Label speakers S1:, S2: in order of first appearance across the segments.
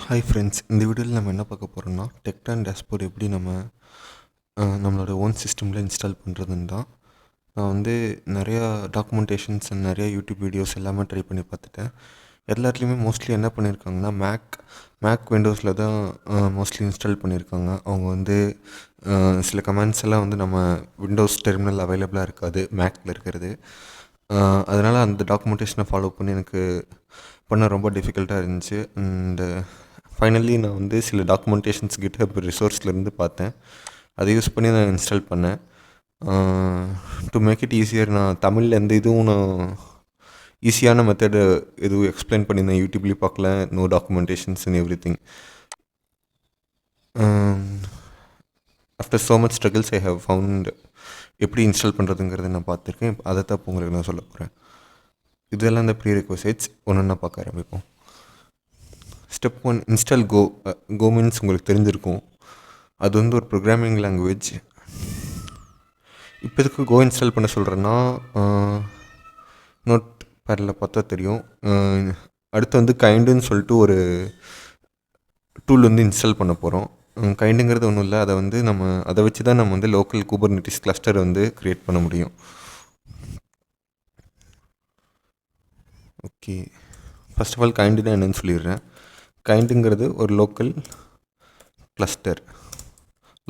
S1: Hi friends, இந்த வீடியோவில் நம்ம என்ன பார்க்க போகிறோம்னா டெக்டான் டேஷ்போர்ட் எப்படி நம்மளோட ஓன் சிஸ்டமில் இன்ஸ்டால் பண்ணுறதுன்னு தான். நான் நிறையா டாக்குமெண்டேஷன்ஸ் அண்ட் நிறையா யூடியூப் வீடியோஸ் எல்லாமே ட்ரை பண்ணி பார்த்துட்டேன். எல்லாத்துலேயுமே மோஸ்ட்லி என்ன பண்ணியிருக்காங்கன்னா மேக் விண்டோஸில் தான் மோஸ்ட்லி இன்ஸ்டால் பண்ணியிருக்காங்க. அவங்க சில கமெண்ட்ஸ் எல்லாம் நம்ம விண்டோஸ் டெர்மினல் அவைலபிளாக இருக்காது மேக்கில் இருக்கிறது. அதனால் அந்த டாக்குமெண்டேஷனை ஃபாலோ பண்ணி எனக்கு பண்ண ரொம்ப டிஃபிகல்ட்டாக இருந்துச்சு. அண்டு ஃபைனலி நான் சில டாக்குமெண்டேஷன்ஸ் GitHub ரிசோர்ஸ்லேருந்து பார்த்தேன். அதை யூஸ் பண்ணி நான் இன்ஸ்டால் பண்ணேன். டு மேக் இட் ஈஸியர், நான் தமிழில் எந்த இதுவும் நான் ஈஸியான மெத்தடு எதுவும் எக்ஸ்பிளைன் பண்ணியிருந்தேன். யூடியூப்லேயும் பார்க்கல, no documentations and everything. After so much struggles I have found எப்படி இன்ஸ்டால் பண்ணுறதுங்கிறத நான் பார்த்துருக்கேன். அதை தான் இப்போ உங்களுக்கு நான் சொல்ல போகிறேன். இதெல்லாம் இந்த ப்ரீரெக்வசைட்ஸ் ஒன்று பார்க்க ஆரம்பிப்போம். ஸ்டெப் 1, இன்ஸ்டால் கோ மீன்ஸ் உங்களுக்கு தெரிஞ்சிருக்கும். அது ஒரு ப்ரோக்ராமிங் லாங்குவேஜ். இப்போ எதுக்கு கோ இன்ஸ்டால் பண்ண சொல்கிறேன்னா, நோட் பேடில் பார்த்தா தெரியும். அடுத்து கைண்டுன்னு சொல்லிட்டு ஒரு டூல் இன்ஸ்டால் பண்ண போகிறோம். கைண்டுங்கிறது ஒன்றும் இல்லை, அதை வச்சு தான் நம்ம லோக்கல் குபர்நெட்டிஸ் கிளஸ்டர் க்ரியேட் பண்ண முடியும். ஓகே, ஃபர்ஸ்ட் ஆஃப் ஆல் கைண்டுனா என்னன்னு சொல்லிடுறேன். கைண்டுங்கிறது ஒரு local cluster,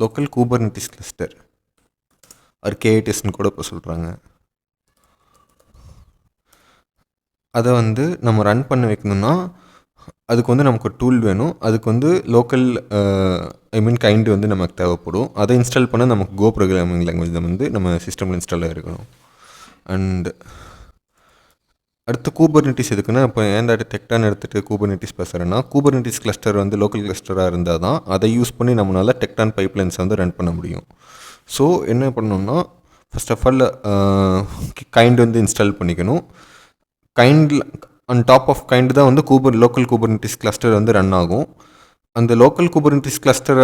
S1: local Kubernetes cluster, ஒரு KATSன்னு கூட இப்போ சொல்கிறாங்க. அதை நம்ம ரன் பண்ண வைக்கணும்னா அதுக்கு நமக்கு ஒரு டூல் வேணும். அதுக்கு லோக்கல் கைண்டு நமக்கு தேவைப்படும். அதை இன்ஸ்டால் பண்ண நமக்கு கோ ப்ரோக்ராமிங் லாங்குவேஜ் நம்ம சிஸ்டமில் இன்ஸ்டால் ஆகிருக்கணும். அண்ட் அடுத்து குபர்நெட்டிஸ் எதுக்குன்னா, இப்போ ஏன் டெக்டான் எடுத்துகிட்டு குபர்நெட்டிஸ் பேசுகிறேன்னா, குபர்நெட்டிஸ் கிளஸ்டர் லோக்கல் கிளஸ்டராக இருந்தால் தான் அதை யூஸ் பண்ணி நம்மளால் டெக்டான் பைப்லைன்ஸ் ரன் பண்ண முடியும். ஸோ என்ன பண்ணணும்னா, first of all kind install பண்ணிக்கணும். கைண்டில் ஆன் டாப் ஆஃப் கைண்டு தான் லோக்கல் குபர்நெட்டிஸ் கிளஸ்டர் ரன் ஆகும். அந்த லோக்கல் குபர்நெட்டிஸ் கிளஸ்டர்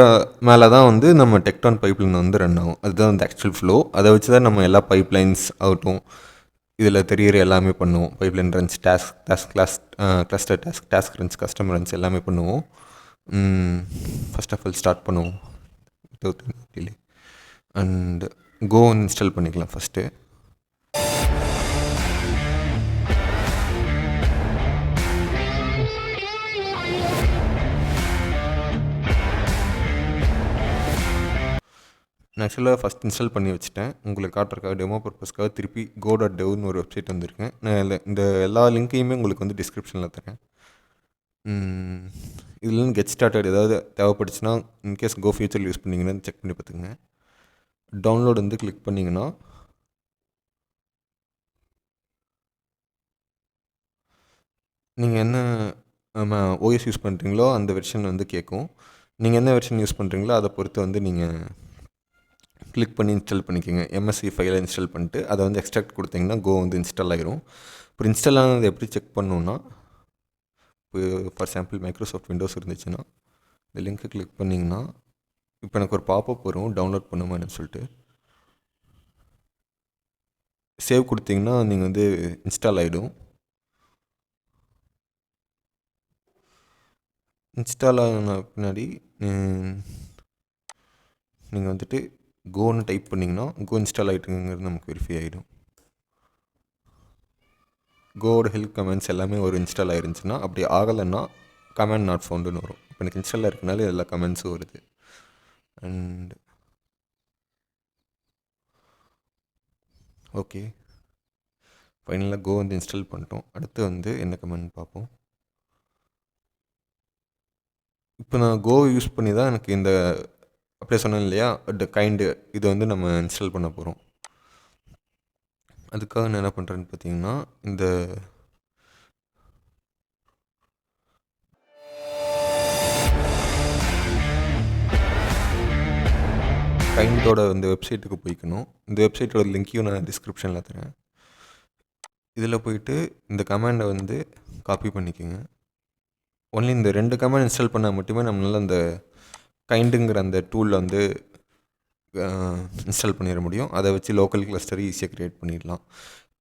S1: மேலே தான் நம்ம டெக்டான் பைப்லைன் ரன் ஆகும். அதுதான் ஆக்சுவல் ஃப்ளோ. அதை வச்சு தான் நம்ம எல்லா பைப்லைன்ஸ் ஆகட்டும், இதில் தெரிகிற எல்லாமே பண்ணுவோம். Pipeline runs, cluster task runs, customer runs எல்லாமே பண்ணுவோம். ஃபர்ஸ்ட் ஆஃப் ஆல் ஸ்டார்ட் பண்ணுவோம் without delay. And go install பண்ணிக்கலாம் ஃபஸ்ட்டு. நான் ஆக்சுவலாக ஃபஸ்ட் இன்ஸ்டால் பண்ணி வச்சுட்டேன். உங்களுக்கு காட்டுறதுக்காக டெமோ பர்பஸ்க்காக திருப்பி go.devன்னு ஒரு வெப்சைட் வந்திருக்கேன். நான் இந்த எல்லா லிங்க்கையுமே உங்களுக்கு டிஸ்கிரிப்ஷனில் தரேன். இதுலேருந்து கெட் ஸ்டார்டட் ஏதாவது தேவைப்படுச்சுன்னா, இன்கேஸ் கோ ஃபியூச்சர் யூஸ் பண்ணிங்கன்னா செக் பண்ணி பார்த்துங்க. டவுன்லோட் கிளிக் பண்ணிங்கன்னா நீங்கள் என்ன ஓஎஸ் யூஸ் பண்ணுறீங்களோ அந்த வெர்ஷன் கேட்கும். நீங்கள் என்ன வெர்ஷன் யூஸ் பண்ணுறீங்களோ அதை பொறுத்து நீங்கள் கிளிக் பண்ணி இன்ஸ்டால் பண்ணிக்கோங்க. MSC ஃபைலை இன்ஸ்டால் பண்ணிட்டு அதை எக்ஸ்ட்ராக்ட் கொடுத்தீங்கன்னா கோ இன்ஸ்டால் ஆகிரும். இப்போ இன்ஸ்டால் ஆனது எப்படி செக் பண்ணணுன்னா, இப்போ ஃபார் எக்ஸாம்பிள் மைக்ரோசாஃப்ட் விண்டோஸ் இருந்துச்சுன்னா இந்த லிங்க்கை கிளிக் பண்ணிங்கன்னா இப்போ எனக்கு ஒரு பாப்பப் வரும், டவுன்லோட் பண்ணுமான்னு சொல்லிட்டு. சேவ் கொடுத்தீங்கன்னா நீங்கள் இன்ஸ்டால் ஆகிடும். இன்ஸ்டால் ஆன பின்னாடி நீங்கள் கோன்னு டைப் பண்ணிங்கன்னா கோ இன்ஸ்டால் ஆகிட்டுங்கிறது நமக்கு வெரிஃபை ஆகிடும். கோவோட ஹெல்ப் கமெண்ட்ஸ் எல்லாமே ஒரு இன்ஸ்டால் ஆகிருந்துச்சுன்னா, அப்படி ஆகலைன்னா கமெண்ட் நாட் ஃபவுண்டுன்னு வரும். இப்போ எனக்கு இன்ஸ்டால் இருக்கனால எல்லா கமெண்ட்ஸும் வருது. அண்ட் ஓகே, ஃபைனலாக கோ இன்ஸ்டால் பண்ணிட்டோம். அடுத்து என்ன கமெண்ட் பார்ப்போம். இப்போ நான் கோ யூஸ் பண்ணி தான் எனக்கு இந்த அப்படியே சொன்னேன் இல்லையா, கைண்டு இது நம்ம இன்ஸ்டால் பண்ண போகிறோம். அதுக்காக நான் என்ன பண்ணுறேன்னு பார்த்தீங்கன்னா, இந்த கைண்டோட வெப்சைட்டுக்கு போய்க்கணும். இந்த வெப்சைட்டோட லிங்க்கையும் நான் டிஸ்கிரிப்ஷனில் தரேன். இதில் போயிட்டு இந்த கமாண்டை காப்பி பண்ணிக்கோங்க. ஒன்லி இந்த 2 கமாண்ட் இன்ஸ்டால் பண்ணால் மட்டுமே நம்மளால் அந்த கைண்டுங்கிற அந்த டூலில் இன்ஸ்டால் பண்ணிட முடியும். அதை வச்சு லோக்கல் கிளஸ்டர் ஈஸியாக க்ரியேட் பண்ணிடலாம்.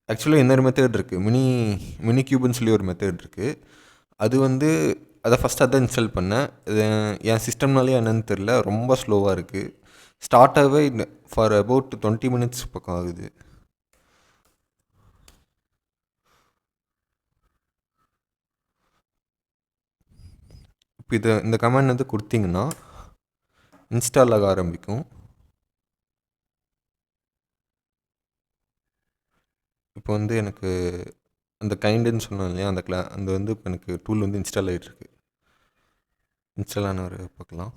S1: ஆக்சுவலாக இன்னொரு மெத்தட் இருக்குது, மினி கியூப்னு சொல்லி ஒரு மெத்தட் இருக்குது. அது அதை ஃபஸ்ட்டு அதான் இன்ஸ்டால் பண்ணேன். இது என் சிஸ்டம்னாலே என்னன்னு தெரில, ரொம்ப ஸ்லோவாக இருக்குது. ஸ்டார்ட் ஆகவே ஃபார் அபவுட் 20 மினிட்ஸ் பக்கம் ஆகுது. இப்போ இந்த கமாண்ட் வந்து கொடுத்தீங்கன்னா இன்ஸ்டால் ஆக ஆரம்பிக்கும். இப்போ வந்து எனக்கு அந்த கைண்டுன்னு சொன்னோம் இல்லையா, அந்த வந்து இப்போ எனக்கு டூல் வந்து இன்ஸ்டால் ஆகிட்டுருக்கு. இன்ஸ்டால் ஆன ஒரு பார்க்கலாம்.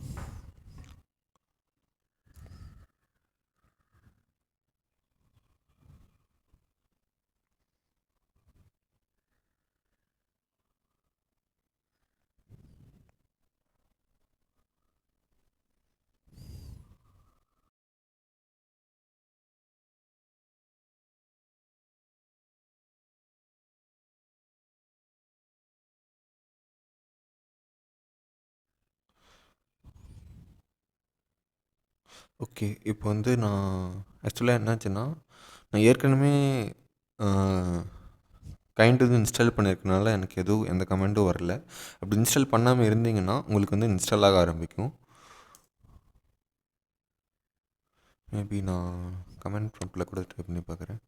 S1: ஓகே, இப்போ வந்து நான் ஆக்சுவலாக என்னாச்சுன்னா, நான் ஏற்கனவே கைண்ட் வந்து இன்ஸ்டால் பண்ணியிருக்கனால எனக்கு எதுவும் எந்த கமெண்ட்டும் வரல. அப்படி இன்ஸ்டால் பண்ணாமல் இருந்தீங்கன்னா உங்களுக்கு வந்து இன்ஸ்டால் ஆக ஆரம்பிக்கும். மேபி நான் கமெண்ட் ப்ராம்ப்டில் கூட ட்ரை பண்ணி பார்க்குறேன்.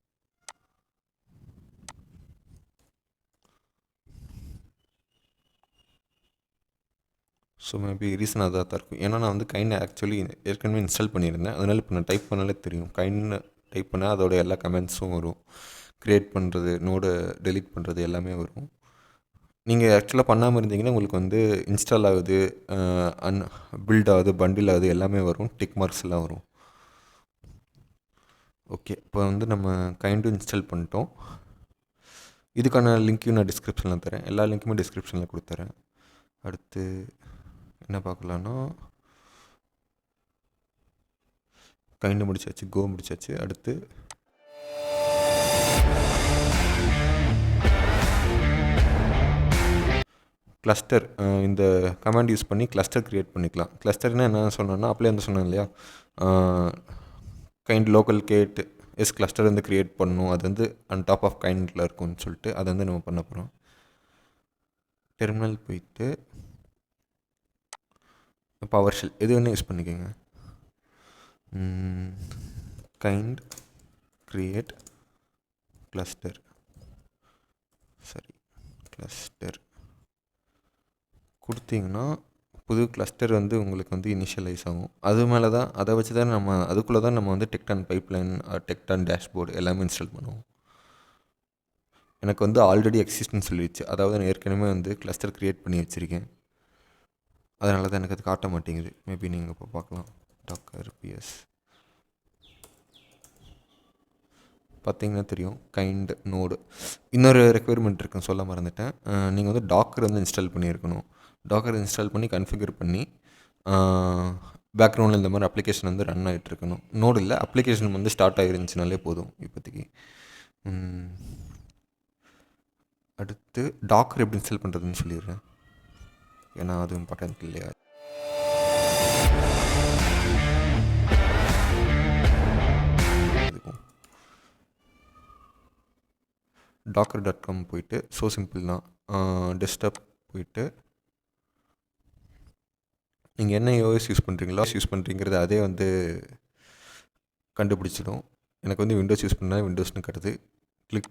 S1: ஸோ மேபி ரீசன் அதாக தான் இருக்கும். ஏன்னா நான் வந்து கைண்ட் ஆக்சுவலி ஏற்கனவே இன்ஸ்டால் பண்ணியிருந்தேன். அதனால் இப்போ நான் டைப் பண்ணாலே தெரியும். கைண்ட் டைப் பண்ணால் அதோட எல்லா கமெண்ட்ஸும் வரும். க்ரியேட் பண்ணுறது, நோடை டெலீட் பண்ணுறது எல்லாமே வரும். நீங்கள் ஆக்சுவலாக பண்ணாமல் இருந்தீங்கன்னா உங்களுக்கு வந்து இன்ஸ்டால் ஆகுது, பில்ட் ஆகுது, பண்டில் ஆகுது, எல்லாமே வரும். டிக் மார்க்ஸ் எல்லாம் வரும். ஓகே, இப்போ வந்து நம்ம கைண்டும் இன்ஸ்டால் பண்ணிட்டோம். இதுக்கான லிங்க்கையும் நான் டிஸ்கிரிப்ஷனில் தரேன். எல்லா லிங்க்குமே டிஸ்கிரிப்ஷனில் கொடுத்துறேன். அடுத்து என்ன பார்க்கலான்னா, கைண்டு முடிச்சாச்சு, கோ முடிச்சாச்சு. அடுத்து கிளஸ்டர், இந்த கமாண்ட் யூஸ் பண்ணி கிளஸ்டர் க்ரியேட் பண்ணிக்கலாம். கிளஸ்டர்னால் என்ன சொன்னோன்னா, அப்படியே வந்து சொன்னேன் இல்லையா, kind local k8s cluster வந்து க்ரியேட் பண்ணணும். அது வந்து ஆன் டாப் ஆஃப் கைண்டில் இருக்கும்னு சொல்லிட்டு அதை வந்து நம்ம பண்ண போகிறோம். டெர்மினல் போயிட்டு பவர் ஷெல் எது வேணும் யூஸ் பண்ணிக்கோங்க. கைண்ட் க்ரியேட் கிளஸ்டர், சரி கிளஸ்டர் கொடுத்தீங்கன்னா புது கிளஸ்டர் வந்து உங்களுக்கு வந்து இனிஷியலைஸ் ஆகும். அது மேலே தான், அதை வச்சு தான் அதுக்குள்ளே தான் நம்ம வந்து டெக்டன் பைப்லைன், டெக்டன் டேஷ்போர்டு எல்லாமே இன்ஸ்டால் பண்ணுவோம். எனக்கு வந்து ஆல்ரெடி எக்ஸிஸ்ட்னு சொல்லிடுச்சு. அதாவது நான் ஏற்கனவே வந்து கிளஸ்டர் க்ரியேட் பண்ணி வச்சுருக்கேன். அதனால தான் எனக்கு அது காட்ட மாட்டேங்குது. மேபி நீங்கள் இப்போ பார்க்கலாம். டாக்கர் பிஎஸ் பார்த்தீங்கன்னா தெரியும், கைண்ட் நோடு. இன்னொரு ரெக்குயர்மெண்ட் இருக்குன்னு சொல்ல மறந்துட்டேன். நீங்கள் வந்து டாக்கர் வந்து இன்ஸ்டால் பண்ணியிருக்கணும். டாக்கர் இன்ஸ்டால் பண்ணி கன்ஃபிகர் பண்ணி பேக்ரவுண்டில் இந்த மாதிரி அப்ளிகேஷன் வந்து ரன் ஆகிட்டு இருக்கணும். நோடு இல்லை, அப்ளிகேஷன் வந்து ஸ்டார்ட் ஆகிருந்துச்சுனாலே போதும் இப்போதைக்கு. அடுத்து டாக்கர் எப்படி இன்ஸ்டால் பண்ணுறதுன்னு சொல்லிடுறேன், ஏன்னா அது இம்பார்ட்டன்ட் இல்லையா. docker.com போயிட்டு, ஸோ சிம்பிள் தான், டெஸ்க்டாப் போயிட்டு நீங்கள் என்ன யோஎஸ் யூஸ் பண்ணுறீங்கிறது அதே வந்து கண்டுபிடிச்சிடும். எனக்கு வந்து விண்டோஸ் யூஸ் பண்ணால் விண்டோஸ்னு கட்டுது. கிளிக்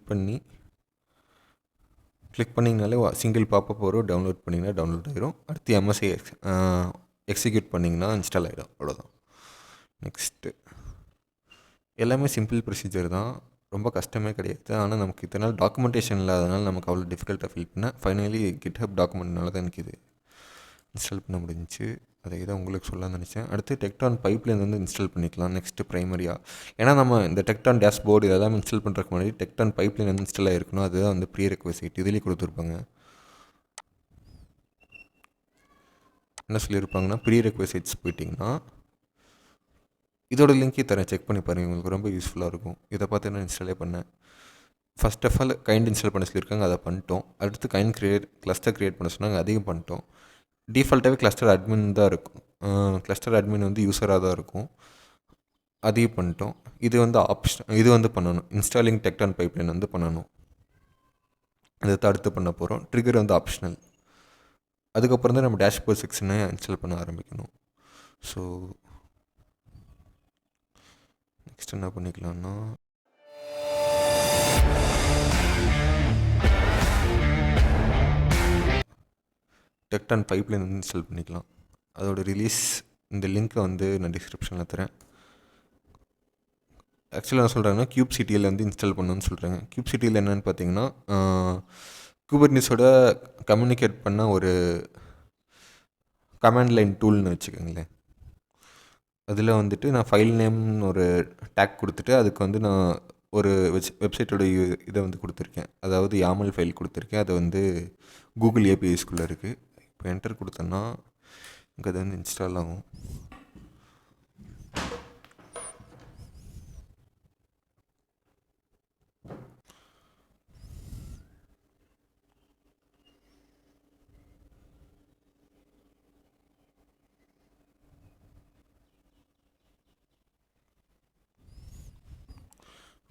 S1: பண்ணிங்கனாலே சிங்கிள் பாப்பப் வரும். டவுன்லோட் பண்ணிங்கன்னா டவுன்லோட் ஆகிரும். அடுத்து எம்எஸ்ஐ எக்ஸிக்யூட் பண்ணிங்கன்னா இன்ஸ்டால் ஆகிடும். அவ்வளோதான். நெக்ஸ்ட்டு எல்லாமே சிம்பிள் ப்ரொசீஜர் தான், ரொம்ப கஷ்டமே கிடையாது. ஆனால் நமக்கு இத்தனை நாள் டாக்குமெண்டேஷன் இல்லாதனால நமக்கு அவ்வளோ டிஃபிகல்ட்டாக ஃபீல் பண்ணேன். ஃபைனலி கிட்ஹப் டாக்குமெண்ட்னால தான் எனக்கு இது இன்ஸ்டால் பண்ண முடிஞ்சிச்சு. அதை தான் உங்களுக்கு சொல்ல நினச்சேன். அடுத்து டெக்டான் பைப்லைன் வந்து இன்ஸ்டால் பண்ணிக்கலாம் நெக்ஸ்ட்டு ப்ரைமரியாக. ஏன்னா நம்ம இந்த டெக்டான் டேஷ்போர்டு இதெல்லாம் இன்ஸ்டால் பண்ணுறதுக்கு முன்னாடி டெக்டான் பைப்லைன் வந்து இன்ஸ்டால் ஆகிருக்கணும். அதுதான் வந்து ப்ரீரெக்வசிட் இதுலேயே கொடுத்துருப்பாங்க. என்ன சொல்லியிருப்பாங்கன்னா, ப்ரீரெக்வசிட்ஸ் போயிட்டிங்கன்னா இதோட லிங்க்கே தரேன், செக் பண்ணி பாருங்கள், உங்களுக்கு ரொம்ப யூஸ்ஃபுல்லாக இருக்கும். இதை பார்த்து நான் இன்ஸ்டாலே பண்ணேன். First of all kind install பண்ண சொல்லியிருக்காங்க, அதை பண்ணிட்டோம். அடுத்து கைண்ட் கிளஸ்டர் க்ரியேட் பண்ண சொன்னாங்க, அதையும் பண்ணிட்டோம். டிஃபால்ட்டாகவே கிளஸ்டர் அட்மின் தான் இருக்கும். கிளஸ்டர் அட்மின் வந்து யூஸராக தான் இருக்கும், அதையும் பண்ணிட்டோம். இது வந்து இது வந்து பண்ணணும், இன்ஸ்டாலிங் டெக்டான் பைப்லைன் வந்து பண்ணணும். அதை அடுத்து பண்ண போகிறோம். ட்ரிகர் வந்து ஆப்ஷனல், அதுக்கப்புறம் தான் நம்ம டேஷ்போர்ட் செக்ஷனை இன்ஸ்டால் பண்ண ஆரம்பிக்கணும். ஸோ நெக்ஸ்ட் என்ன பண்ணிக்கலாம்னா டெக்டன் பைப்லைன் வந்து இன்ஸ்டால் பண்ணிக்கலாம். அதோட ரிலீஸ் இந்த லிங்க்கை வந்து நான் டிஸ்கிரிப்ஷனில் தரேன். ஆக்சுவலாக நான் சொல்கிறேன்னா kubectl வந்து இன்ஸ்டால் பண்ணணும்னு சொல்கிறாங்க. kubectl என்னென்னு பார்த்தீங்கன்னா குபர்னிஸோட கம்யூனிகேட் பண்ண ஒரு கமாண்ட் லைன் டூல்னு வச்சுக்கோங்களேன். அதில் வந்துட்டு நான் ஃபைல் நேம்னு ஒரு டேக் கொடுத்துட்டு அதுக்கு வந்து நான் ஒரு வெப்சைட்டோட இதை வந்து கொடுத்துருக்கேன். அதாவது யாமல் ஃபைல் கொடுத்துருக்கேன். அது வந்து கூகுள் ஏபிஐஸ்குள்ளே இருக்குது. இப்போ என்டர் கொடுத்தோன்னா இங்கே அது வந்து இன்ஸ்டால் ஆகும்.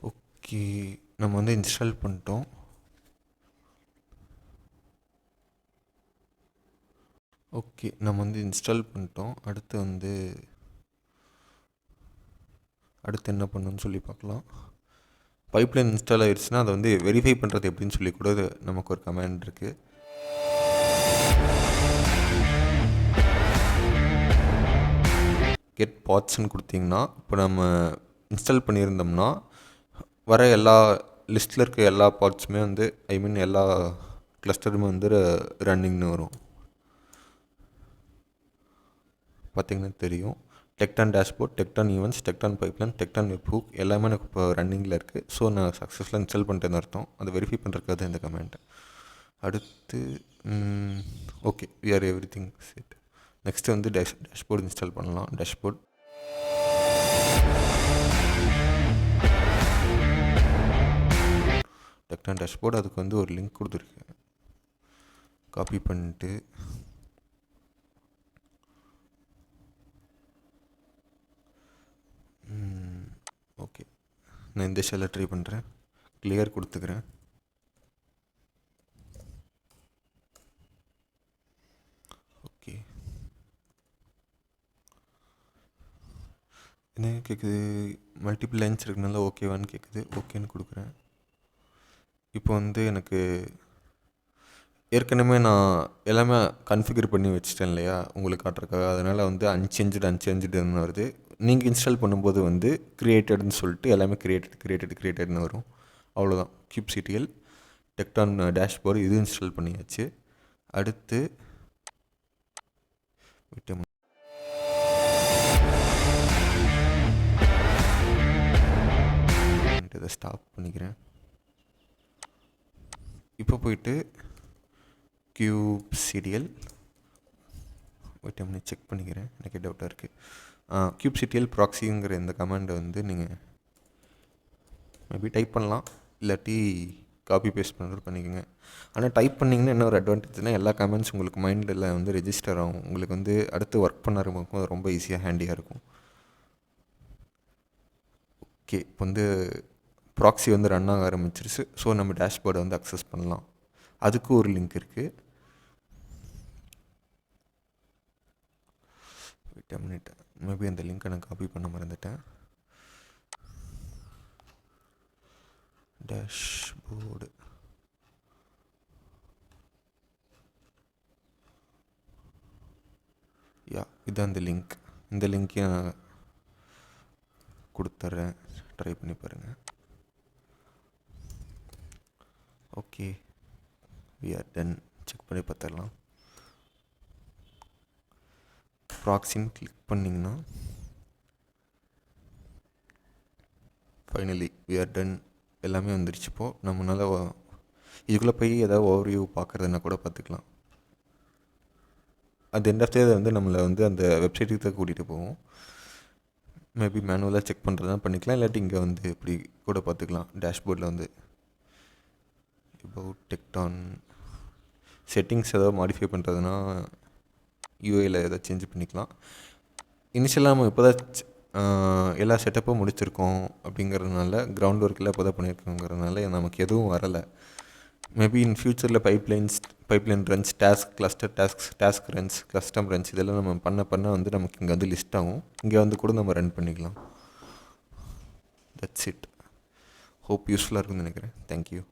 S1: ஓகே, நம்ம வந்து இன்ஸ்டால் பண்ணிட்டோம். ஓகே, நம்ம வந்து இன்ஸ்டால் பண்ணிட்டோம். அடுத்து என்ன பண்ணணும்னு சொல்லி பார்க்கலாம். பைப்லைன் இன்ஸ்டால் ஆகிடுச்சுன்னா அதை வந்து வெரிஃபை பண்ணுறது எப்படின்னு சொல்லி கூட நமக்கு ஒரு கமாண்ட் இருக்குது. கெட் பாட்ஸ்ன்னு கொடுத்தீங்கன்னா இப்போ நம்ம இன்ஸ்டால் பண்ணியிருந்தோம்னா வர எல்லா லிஸ்ட்டில் இருக்க எல்லா பார்ட்ஸுமே வந்து எல்லா கிளஸ்டருமே வந்து ரன்னிங்னு வரும். பார்த்திங்கன்னா தெரியும். டெக்டன் டேஷ்போர்ட், டெக்டன் ஈவெண்ட்ஸ், டெக்டன் பைப்லைன், டெக்டன் வெப்ஹூக் எல்லாமே எனக்கு இப்போ ரன்னிங்கில் இருக்குது. ஸோ நான் சக்ஸஸ்ஃபுல்லாக இன்ஸ்டால் பண்ணிட்டேன்னு அர்த்தம். அதை வெரிஃபை பண்ணுறதுக்காக தான் இந்த கமெண்ட். அடுத்து okay, we are everything set. Next வந்து டேஷ்போர்ட் இன்ஸ்டால் பண்ணலாம். டேஷ்போர்ட் டெக்டன் டேஷ்போர்ட் அதுக்கு வந்து ஒரு லிங்க் கொடுத்துருக்கேன். காப்பி பண்ணிட்டு ஓகே, நான் இந்த ஷெல்லை ட்ரை பண்ணுறேன். கிளியர் கொடுத்துக்கிறேன். ஓகே, என்ன கேட்குது? மல்டிபிள் லைன்ஸ் இருக்குனால ஓகேவான்னு கேட்குது. ஓகேன்னு கொடுக்குறேன். இப்போ வந்து எனக்கு ஏற்கனவே நான் எல்லாமே கன்ஃபிகர் பண்ணி வச்சுட்டேன் இல்லையா உங்களுக்கு காட்டுறதுக்காக. அதனால் வந்து அன்சேஞ்சுடுன்னு வருது. நீங்கள் இன்ஸ்டால் பண்ணும்போது வந்து க்ரியேட்டட்னு சொல்லிட்டு எல்லாமே கிரியேட்டட்னு வரும். அவ்வளோதான். kubectl டெக்டான் டேஷ்போர்டு இது இன்ஸ்டால் பண்ணியாச்சு. அடுத்து இதை ஸ்டாப் பண்ணிக்கிறேன். இப்போ போயிட்டு kubectl செக் பண்ணிக்கிறேன். எனக்கு டவுட்டாக இருக்குது. kubectl ப்ராக்ஸிங்கிற இந்த கமாண்டை வந்து நீங்கள் மேபி டைப் பண்ணலாம், இல்லாட்டி காப்பி பேஸ்ட் பண்ணுறது பண்ணிக்கோங்க. ஆனால் டைப் பண்ணிங்கன்னா என்ன ஒரு அட்வான்டேஜ்னால் எல்லா கமெண்ட்ஸ் உங்களுக்கு மைண்டில் வந்து ரெஜிஸ்டர் ஆகும். உங்களுக்கு வந்து அடுத்து ஒர்க் பண்ண ஆரம்பிக்கும், அது ரொம்ப ஈஸியாக ஹேண்டியாக இருக்கும். ஓகே, இப்போ வந்து ப்ராக்ஸி வந்து ரன் ஆக ஆரம்பிச்சிருச்சு. ஸோ நம்ம டேஷ்போர்டை வந்து அக்சஸ் பண்ணலாம். அதுக்கு ஒரு லிங்க் இருக்குது. வெயிட் அ மினிட், மேபி அந்த லிங்க்கை நான் காப்பி பண்ண மறந்துட்டேன். டேஷ்போர்டு இதுதான் இந்த லிங்க். இந்த லிங்க்கையும் நான் கொடுத்துட்றேன், ட்ரை பண்ணி பாருங்கள். Okay, we are done. Check பண்ணி பார்த்துடலாம். ப்ராக்ஸின்னு கிளிக் பண்ணிங்கன்னா ஃபைனலி வி ஆர் டன் எல்லாமே வந்துருச்சு. இப்போது நம்மளால் இதுக்குள்ளே போய் ஏதாவது ஓவர்வியூ பார்க்குறதுனா கூட பார்த்துக்கலாம். அது எண்ட் ஆஃப் த வந்து நம்மளை வந்து அந்த வெப்சைட்டுக்கு தான் கூட்டிகிட்டு போவோம். மேபி மேனுவலாக செக் பண்ணுறதுனா பண்ணிக்கலாம், இல்லாட்டி இங்கே வந்து இப்படி கூட பார்த்துக்கலாம். டேஷ்போர்டில் வந்து அபவுட் டெக்டான் செட்டிங்ஸ் ஏதாவது மாடிஃபை பண்ணுறதுனா யூஏயில் ஏதாவது சேஞ்ச் பண்ணிக்கலாம். இனிஷியலாக நம்ம இப்போ தான் எல்லா செட்டப்பும் முடிச்சிருக்கோம் அப்படிங்கிறதுனால, கிரவுண்ட் ஒர்க்கில் இப்போ தான் பண்ணியிருக்கோங்கிறதுனால நமக்கு எதுவும் வரலை. மேபி இன் ஃப்யூச்சரில் pipeline runs, task runs, custom runs இதெல்லாம் நம்ம பண்ண வந்து நமக்கு இங்கே வந்து லிஸ்ட் ஆகும். இங்கே வந்து கூட நம்ம ரன் பண்ணிக்கலாம். That's it. ஹோப் யூஸ்ஃபுல்லாக இருக்குன்னு நினைக்கிறேன். தேங்க்யூ.